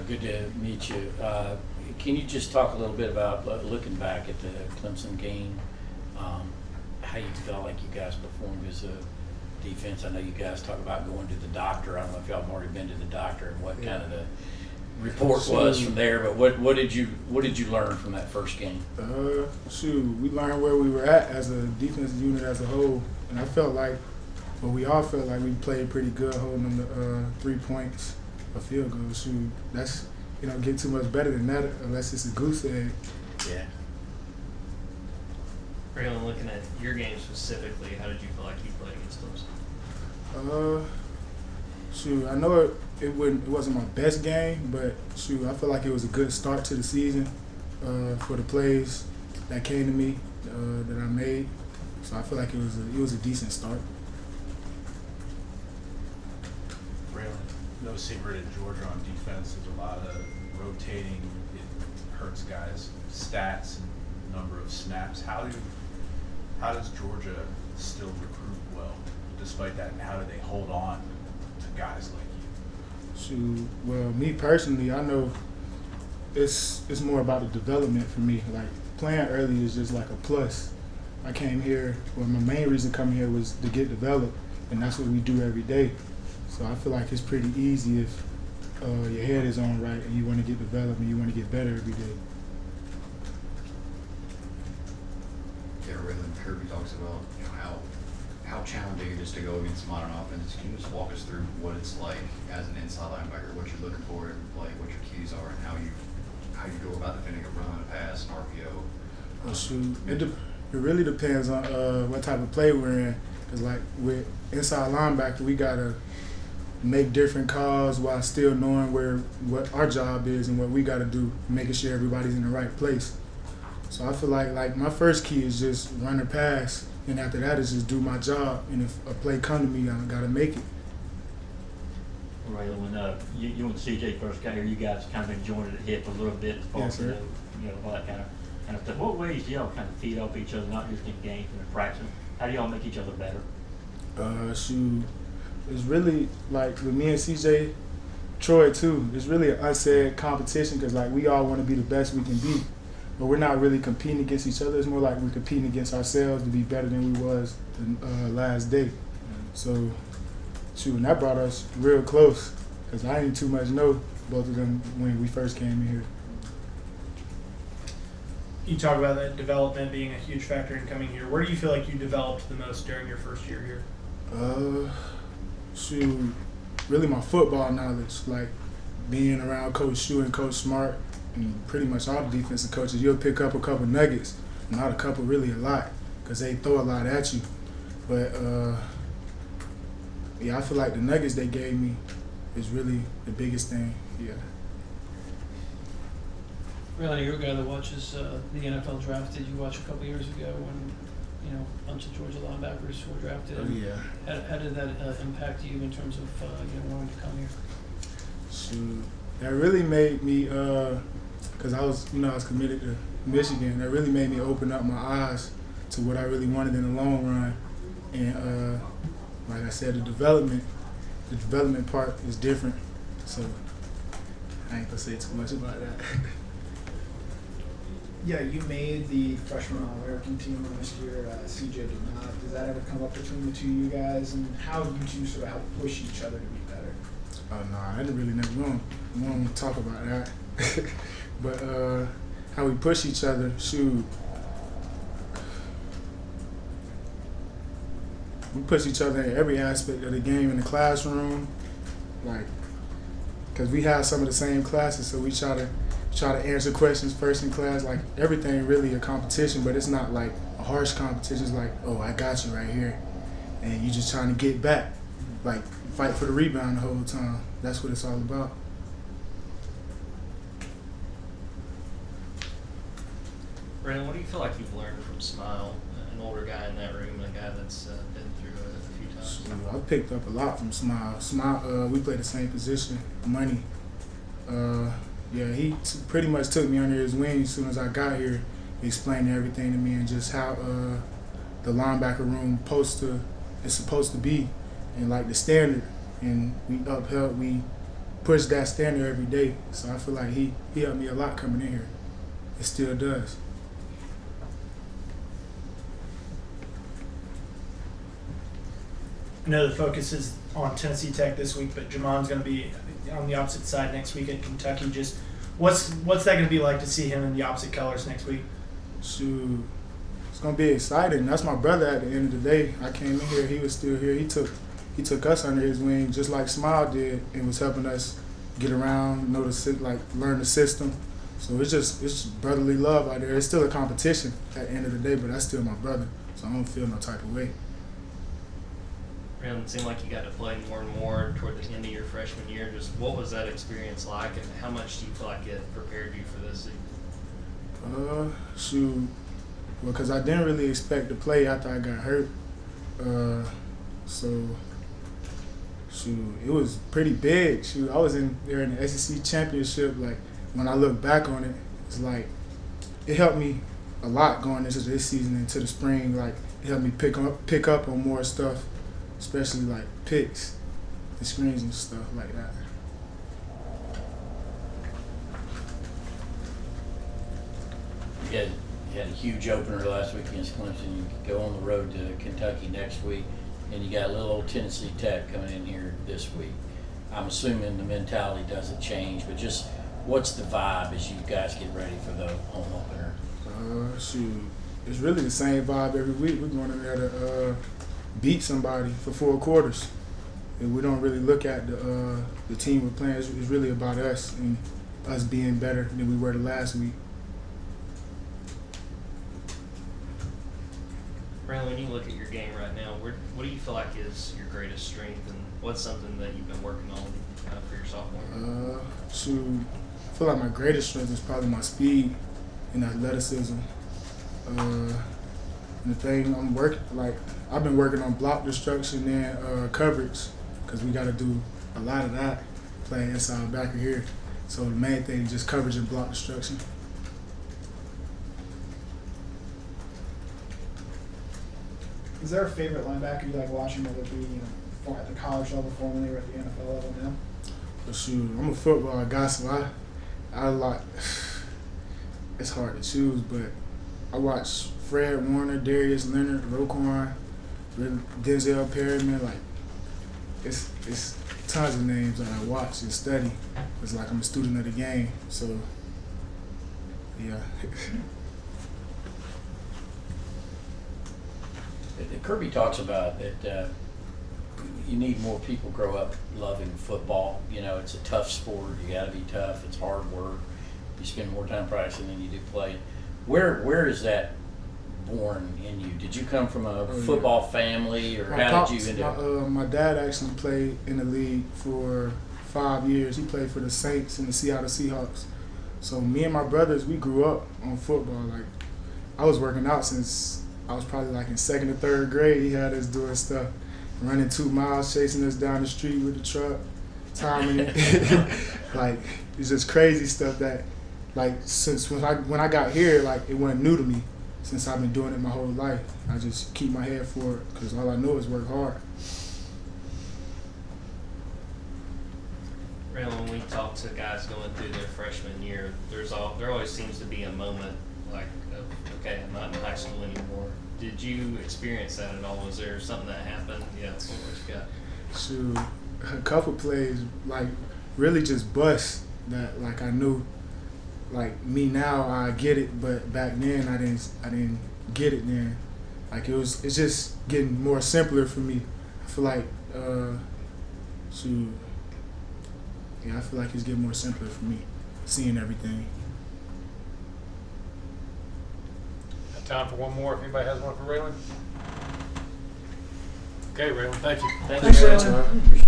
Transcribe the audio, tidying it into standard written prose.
Good to meet you. Can you just talk a little bit about looking back at the Clemson game, how you felt like you guys performed as a defense? I know you guys talk about going to the doctor. I don't know if y'all have already been to the doctor and what kind of the report was from there. But what did you learn from that first game? We learned where we were at as a defensive unit as a whole, and I felt like, well, we all felt like we played pretty good holding them to 3 points. A field goal. That's get too much better than that unless it's a goose egg. Yeah. Raylen, looking at your game specifically, how did you feel like you played against Clemson? I know it wasn't my best game, but I feel like it was a good start to the season for the plays that came to me that I made. So I feel like it was a decent start. No secret in Georgia on defense. There's a lot of rotating. It hurts guys' stats and number of snaps. How does Georgia still recruit well despite that, and how do they hold on to guys like you? Well, me personally, I know it's more about the development for me. Like, playing early is just like a plus. I came here, my main reason coming here was to get developed, and that's what we do every day. So I feel like it's pretty easy if your head is on right and you want to get developed and you want to get better every day. Yeah, Raylen, Kirby talks about how challenging it is to go against modern offenses. Can you just walk us through what it's like as an inside linebacker, what you're looking for in play, what your keys are, and how you go about defending a run, a pass, an RPO? It really depends on what type of play we're in. Because like with inside linebacker, we gotta make different calls while still knowing what our job is and what we got to do, making sure everybody's in the right place. So I feel like my first key is just run or pass, and after that is just do my job. And if a play come to me, I got to make it. Raylen, when you and CJ first got here, you guys kind of been joined at the hip a little bit, Yes, sir. All that kind of stuff. What ways do y'all kind of feed off each other, not just in games and in practice? How do y'all make each other better? It's really like with me and CJ, Troy too. It's really an unsaid competition because like we all want to be the best we can be, but we're not really competing against each other. It's more like we're competing against ourselves to be better than we was the last day. So, and that brought us real close because I didn't too much know both of them when we first came in here. You talk about that development being a huge factor in coming here. Where do you feel like you developed the most during your first year here? Really my football knowledge, like being around Coach Shu and Coach Smart and pretty much all the defensive coaches, you'll pick up a couple nuggets, not a couple, really a lot, because they throw a lot at you. But I feel like the nuggets they gave me is really the biggest thing, yeah. Raylen, you're a guy that watches the NFL draft. Did you watch a couple years ago when a bunch of Georgia linebackers were drafted? Oh, yeah. How did that impact you in terms of wanting to come here? That really made me, because I was committed to Michigan. That really made me open up my eyes to what I really wanted in the long run. And like I said, the development part is different. So I ain't gonna say too much about that. Yeah, you made the freshman All-American team last year. CJ did not. Does that ever come up between the two of you guys? And how do you two sort of help push each other to be better? Oh, no, I didn't really never want to talk about that. But how we push each other, we push each other in every aspect of the game in the classroom, because we have some of the same classes, so we try to answer questions first in class. Like, everything really a competition, but it's not like a harsh competition. It's like, oh, I got you right here, and you just trying to get back, like fight for the rebound the whole time. That's what it's all about. Raylen, what do you feel like you've learned from Smael, an older guy in that room, and a guy that's been through it a few times? I picked up a lot from Smael. Smael, we play the same position, money. He pretty much took me under his wing as soon as I got here. He explained everything to me and just how the linebacker room is supposed to be, and like the standard. And we push that standard every day. So I feel like he helped me a lot coming in here. It still does. I know the focus is on Tennessee Tech this week, but Jamon's going to be on the opposite side next week at Kentucky. Just what's that going to be like to see him in the opposite colors next week? Shoot, it's gonna be exciting. That's my brother. At the end of the day, I came in here. He was still here. He took us under his wing, just like Smael did, and was helping us get around, learn the system. So it's brotherly love out there. It's still a competition at the end of the day, but that's still my brother. So I don't feel no type of way. Raylen, it seemed like you got to play more and more toward the end of your freshman year. Just what was that experience like, and how much do you feel like it prepared you for this season? Shoot, well, because I didn't really expect to play after I got hurt. So, shoot, it was pretty big. Shoot, I was there in the SEC championship. Like, when I look back on it, it's like it helped me a lot going into this season, into the spring. Like, it helped me pick up on more stuff, especially like picks and screens and stuff like that. You had a huge opener last week against Clemson. You go on the road to Kentucky next week, and you got little old Tennessee Tech coming in here this week. I'm assuming the mentality doesn't change, but just what's the vibe as you guys get ready for the home opener? Shoot, it's really the same vibe every week. We're going in there to beat somebody for 4 quarters, and we don't really look at the team we're playing. It's really about us and us being better than we were the last week. Raylen, when you look at your game right now, what do you feel like is your greatest strength, and what's something that you've been working on for your sophomore? Shoot, I feel like my greatest strength is probably my speed and athleticism. And the thing I've been working on block destruction and coverage, because we got to do a lot of that playing inside backer here. So the main thing is just coverage and block destruction. Is there a favorite linebacker you like watching, whether it be at the college level formerly or at the NFL level now? But shoot, I'm a football guy, so I like. It's hard to choose, but I watch Fred Warner, Darius Leonard, Roquan, Denzel Perryman. Like, it's tons of names that I watch and study. It's like I'm a student of the game, so yeah. Kirby talks about that you need more people grow up loving football. You know, it's a tough sport. You got to be tough. It's hard work. You spend more time practicing than you do playing. Where is that born in you? Did you come from a football family, or how did you end up? My dad actually played in the league for 5 years. He played for the Saints and the Seattle Seahawks. So me and my brothers, we grew up on football. Like, I was working out since I was probably like in 2nd or 3rd grade. He had us doing stuff, running 2 miles, chasing us down the street with the truck, timing it. Like, it's just crazy stuff that, like, since when I got here, like, it wasn't new to me. Since I've been doing it my whole life, I just keep my head for it because all I know is work hard. Raylen, when we talk to guys going through their freshman year, there always seems to be a moment like, okay, I'm not in high school anymore. Did you experience that at all? Was there something that happened? Yeah, what you got? Shoot, a couple plays, like, really just bust that, like, I knew, like, me now I get it, but back then I didn't get it then. Like, it's just getting more simpler for me. I feel like I feel like it's getting more simpler for me, seeing everything. Time for one more if anybody has one for Raylen. Okay, Raylen, thank you. Thanks, Raylen.